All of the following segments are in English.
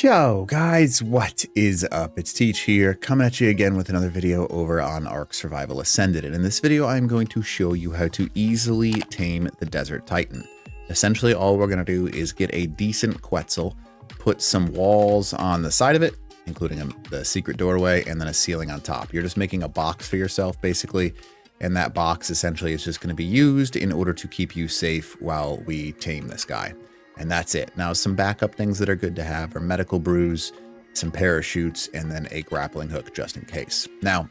Yo guys, what is up? It's Teach here, coming at you again with another video over on Ark Survival Ascended. And in this video, I'm going to show you how to easily tame the Desert Titan. Essentially, all we're going to do is get a decent Quetzal, put some walls on the side of it, including the secret doorway, and then a ceiling on top. You're just making a box for yourself, basically. And that box essentially is just going to be used in order to keep you safe while we tame this guy. And that's it. Now, some backup things that are good to have are medical brews, some parachutes, and then a grappling hook just in case. Now,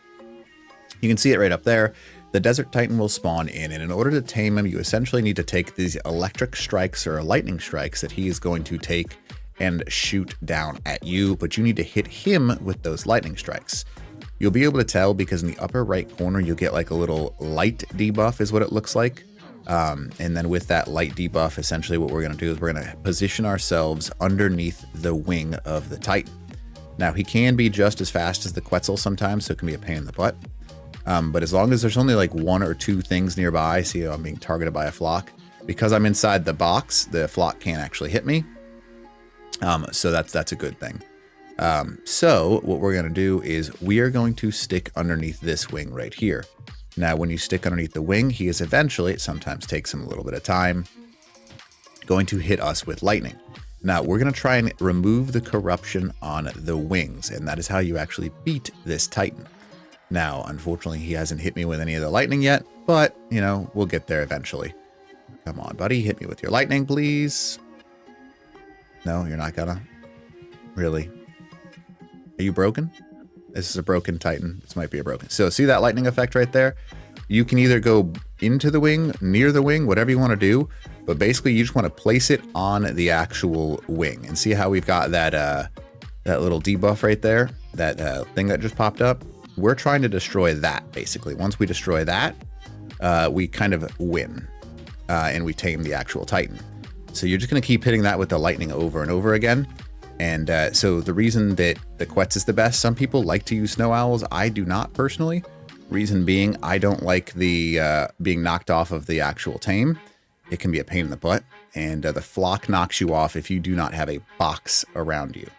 you can see it right up there. The Desert Titan will spawn in, and in order to tame him, you essentially need to take these electric strikes or lightning strikes that he is going to take and shoot down at you, but you need to hit him with those lightning strikes. You'll be able to tell because in the upper right corner, you'll get like a little light debuff is what it looks like. And then with that light debuff, essentially what we're going to do is we're going to position ourselves underneath the wing of the Titan. Now, he can be just as fast as the Quetzal sometimes, so it can be a pain in the butt. But as long as there's only like one or two things nearby, see how I'm being targeted by a flock, because I'm inside the box, the flock can't actually hit me. So that's a good thing. So what we're going to do is we are going to stick underneath this wing right here. Now, when you stick underneath the wing, he is eventually, it sometimes takes him a little bit of time, going to hit us with lightning. Now, we're going to try and remove the corruption on the wings, and that is how you actually beat this Titan. Now, unfortunately, he hasn't hit me with any of the lightning yet, but, you know, we'll get there eventually. Come on, buddy, hit me with your lightning, please. No, you're not gonna? Really? Are you broken? This is a broken Titan. This might be a broken. So see that lightning effect right there? You can either go into the wing, near the wing, whatever you want to do. But basically, you just want to place it on the actual wing. And see how we've got that that little debuff right there? That thing that just popped up? We're trying to destroy that, basically. Once we destroy that, we kind of win. And we tame the actual Titan. So you're just going to keep hitting that with the lightning over and over again. And so the reason that the Quetz is the best, some people like to use snow owls. I do not personally. Reason being, I don't like the being knocked off of the actual tame. It can be a pain in the butt. And the flock knocks you off if you do not have a box around you.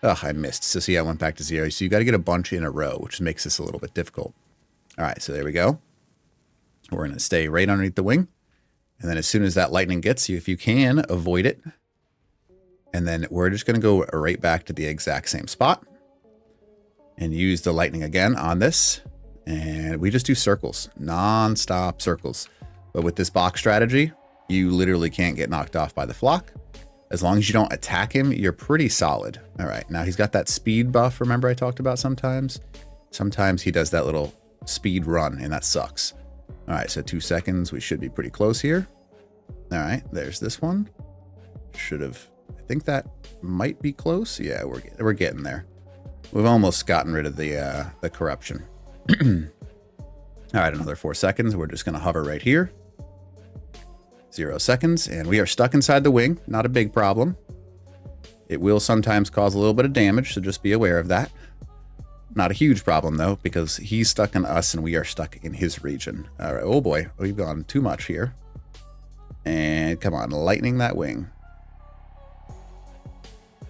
Ugh, I missed. So see, I went back to 0. So you got to get a bunch in a row, which makes this a little bit difficult. All right, so there we go. We're going to stay right underneath the wing. And then as soon as that lightning gets you, if you can, avoid it. And then we're just going to go right back to the exact same spot and use the lightning again on this. And we just do circles, non-stop circles. But with this box strategy, you literally can't get knocked off by the flock. As long as you don't attack him, you're pretty solid. All right, now he's got that speed buff. Remember I talked about sometimes? Sometimes he does that little speed run, and that sucks. All right, so 2 seconds. We should be pretty close here. All right, there's this one. Should have... I think that might be close. Yeah, we're getting there. We've almost gotten rid of the corruption. All right, another 4 seconds. We're just going to hover right here. 0 seconds, and we are stuck inside the wing. Not a big problem. It will sometimes cause a little bit of damage, so just be aware of that. Not a huge problem, though, because he's stuck in us and we are stuck in his region. All right, oh boy, we've gone too much here. And come on, lightning that wing.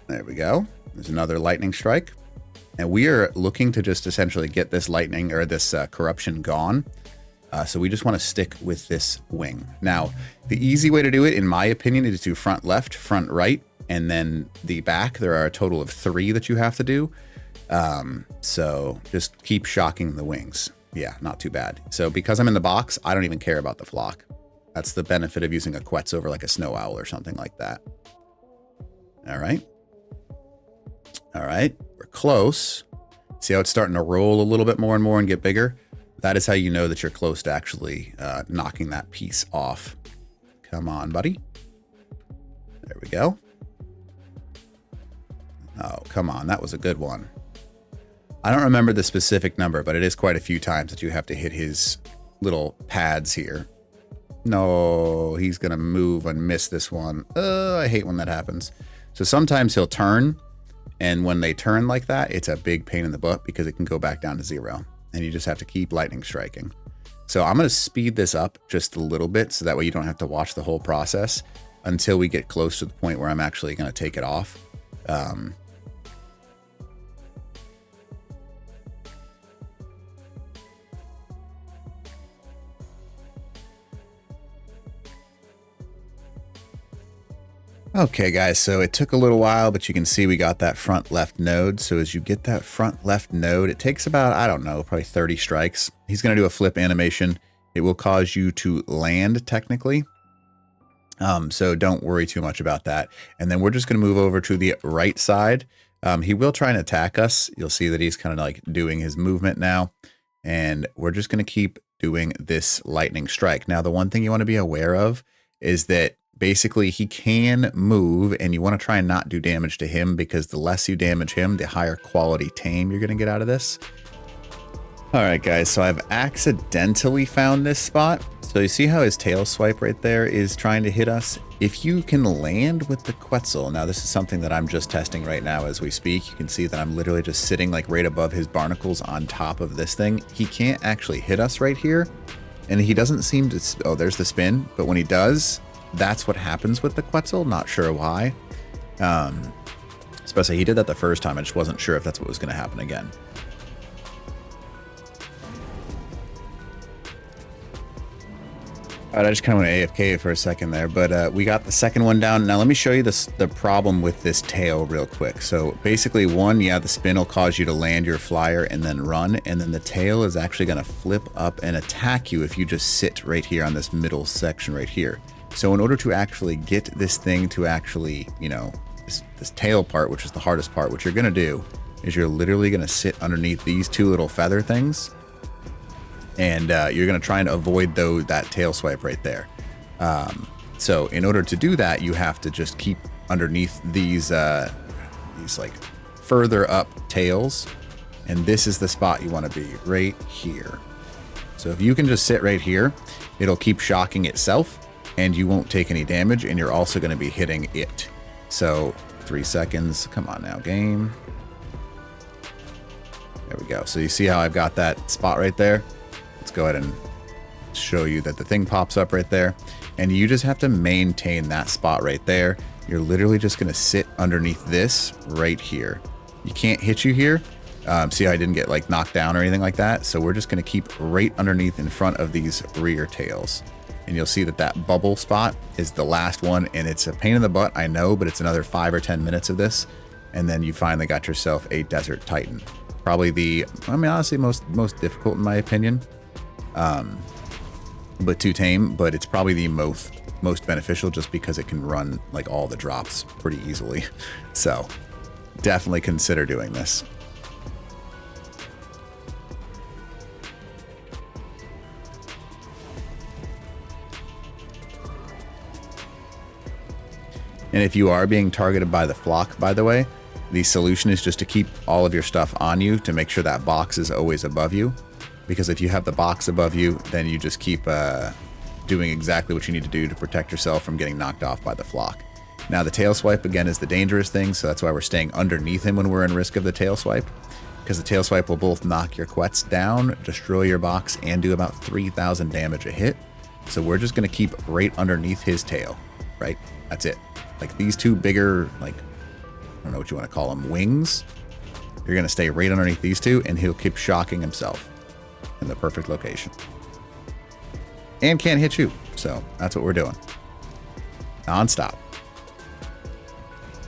There we go. There's another lightning strike. And we are looking to just essentially get this lightning or this corruption gone. So we just want to stick with this wing. Now, the easy way to do it, in my opinion, is to front left, front right, and then the back. There are a total of 3 that you have to do. So just keep shocking the wings. Yeah, not too bad. So because I'm in the box, I don't even care about the flock. That's the benefit of using a Quetz over like a snow owl or something like that. All right. All right, we're close. See how it's starting to roll a little bit more and more and get bigger? That is how you know that you're close to actually knocking that piece off. Come on, buddy. There we go. Oh, come on. That was a good one. I don't remember the specific number, but it is quite a few times that you have to hit his little pads here. No, he's going to move and miss this one. I hate when that happens. So sometimes he'll turn. And when they turn like that, it's a big pain in the butt because it can go back down to 0. And you just have to keep lightning striking. So I'm going to speed this up just a little bit so that way you don't have to watch the whole process until we get close to the point where I'm actually going to take it off. Okay guys, so it took a little while, but you can see we got that front left node. So as you get that front left node, it takes about, I don't know, probably 30 strikes. He's going to do a flip animation. It will cause you to land technically. So don't worry too much about that. And then we're just going to move over to the right side. He will try and attack us. You'll see that he's kind of like doing his movement now. And we're just going to keep doing this lightning strike. Now, the one thing you want to be aware of is that basically he can move and you want to try and not do damage to him, because the less you damage him, the higher quality tame you're going to get out of this. All right, guys, so I've accidentally found this spot. So you see how his tail swipe right there is trying to hit us? If you can land with the Quetzal, now this is something that I'm just testing right now as we speak. You can see that I'm literally just sitting like right above his barnacles on top of this thing. He can't actually hit us right here. And he doesn't seem to, oh, there's the spin. But when he does, that's what happens with the Quetzal. Not sure why. Especially he did that the first time. I just wasn't sure if that's what was going to happen again. All right, I just kind of went AFK for a second there, but we got the second one down. Now let me show you the problem with this tail real quick. So basically one, yeah, the spin will cause you to land your flyer and then run. And then the tail is actually going to flip up and attack you if you just sit right here on this middle section right here. So in order to actually get this thing to actually, you know, this tail part, which is the hardest part, what you're going to do is you're literally going to sit underneath these two little feather things. And you're going to try and avoid that tail swipe right there. So in order to do that, you have to just keep underneath these like further up tails. And this is the spot you want to be, right here. So if you can just sit right here, it'll keep shocking itself and you won't take any damage. And you're also going to be hitting it. So 3 seconds. Come on now, game. There we go. So you see how I've got that spot right there? Let's go ahead and show you that the thing pops up right there, and you just have to maintain that spot right there. You're literally just going to sit underneath this right here. You can't hit you here. See how I didn't get like knocked down or anything like that? So we're just going to keep right underneath in front of these rear tails. And you'll see that that bubble spot is the last one, and it's a pain in the butt, I know, but it's another 5 or 10 minutes of this. And then you finally got yourself a Desert Titan. Probably the, I mean, honestly, most difficult in my opinion. But to tame, but it's probably the most beneficial just because it can run like all the drops pretty easily. So definitely consider doing this. And if you are being targeted by the flock, by the way, the solution is just to keep all of your stuff on you to make sure that box is always above you. Because if you have the box above you, then you just keep doing exactly what you need to do to protect yourself from getting knocked off by the flock. Now the tail swipe, again, is the dangerous thing, so that's why we're staying underneath him when we're in risk of the tail swipe. Because the tail swipe will both knock your Quetz down, destroy your box, and do about 3,000 damage a hit. So we're just going to keep right underneath his tail, right? That's it. Like these two bigger, like, I don't know what you want to call them, wings. You're going to stay right underneath these two, and he'll keep shocking himself in the perfect location. And can't hit you. So that's what we're doing. Non-stop.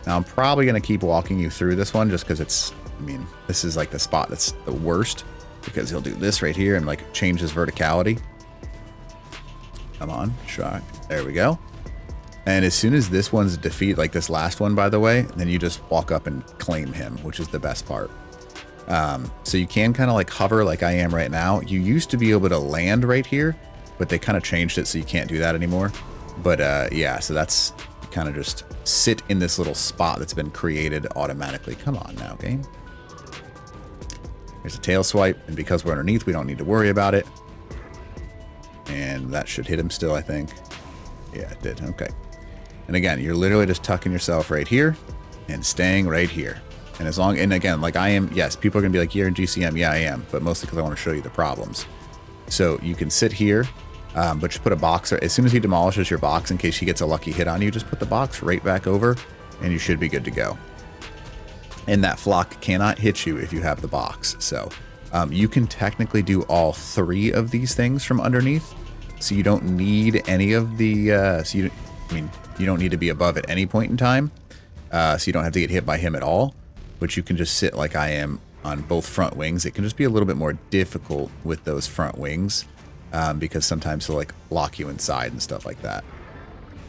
Now I'm probably going to keep walking you through this one just because it's, I mean, this is like the spot that's the worst, because he'll do this right here and like change his verticality. Come on, shock. There we go. And as soon as this one's defeat, like this last one, by the way, then you just walk up and claim him, which is the best part. So you can kind of like hover like I am right now. You used to be able to land right here, but they kind of changed it so you can't do that anymore. But yeah, so that's, you kind of just sit in this little spot that's been created automatically. Come on now, game. There's a tail swipe, and because we're underneath, we don't need to worry about it. And that should hit him still, I think. Yeah, it did. Okay. And again, you're literally just tucking yourself right here and staying right here. And as long, and again, like I am, yes, people are going to be like, you're in GCM. Yeah, I am. But mostly because I want to show you the problems. So you can sit here, but just put a box, as soon as he demolishes your box, in case he gets a lucky hit on you, just put the box right back over and you should be good to go. And that flock cannot hit you if you have the box. So you can technically do all 3 of these things from underneath. So you don't need any of the, I mean, you don't need to be above at any point in time, so you don't have to get hit by him at all, but you can just sit like I am on both front wings. It can just be a little bit more difficult with those front wings because sometimes he'll like lock you inside and stuff like that.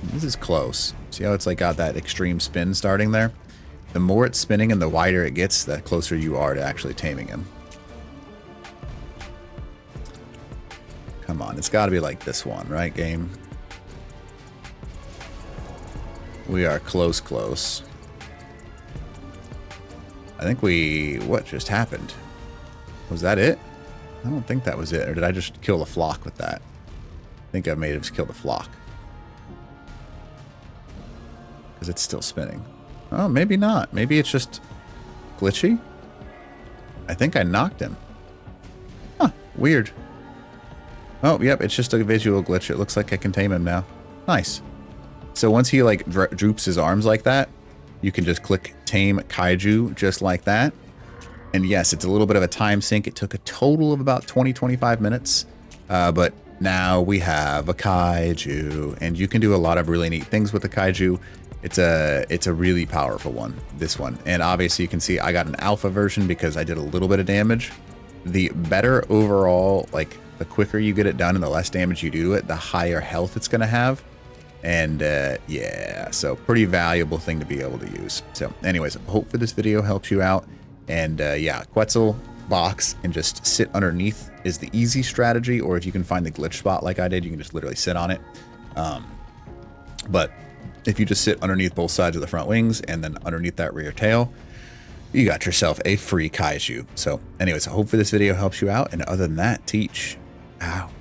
This is close. See how it's like got that extreme spin starting there? The more it's spinning and the wider it gets, the closer you are to actually taming him. Come on, it's got to be like this one, right, game? We are close, close. I think we... What just happened? Was that it? I don't think that was it. Or did I just kill the flock with that? I think I may have just killed the flock. Because it's still spinning. Oh, maybe not. Maybe it's just glitchy? I think I knocked him. Huh, weird. Oh, yep, it's just a visual glitch. It looks like I can tame him now. Nice. So once he like droops his arms like that, you can just click Tame Kaiju just like that. And yes, it's a little bit of a time sink. It took a total of about 20-25 minutes. But now we have a Kaiju, and you can do a lot of really neat things with the Kaiju. It's a really powerful one, this one. And obviously you can see I got an alpha version because I did a little bit of damage. The better overall, like the quicker you get it done and the less damage you do to it, the higher health it's going to have. And yeah, so pretty valuable thing to be able to use. So anyways, hope for this video helps you out. And yeah, Quetzal box and just sit underneath is the easy strategy. Or if you can find the glitch spot like I did, you can just literally sit on it. But if you just sit underneath both sides of the front wings and then underneath that rear tail, you got yourself a free Kaiju. So anyways, I hope for this video helps you out. And other than that, teach out.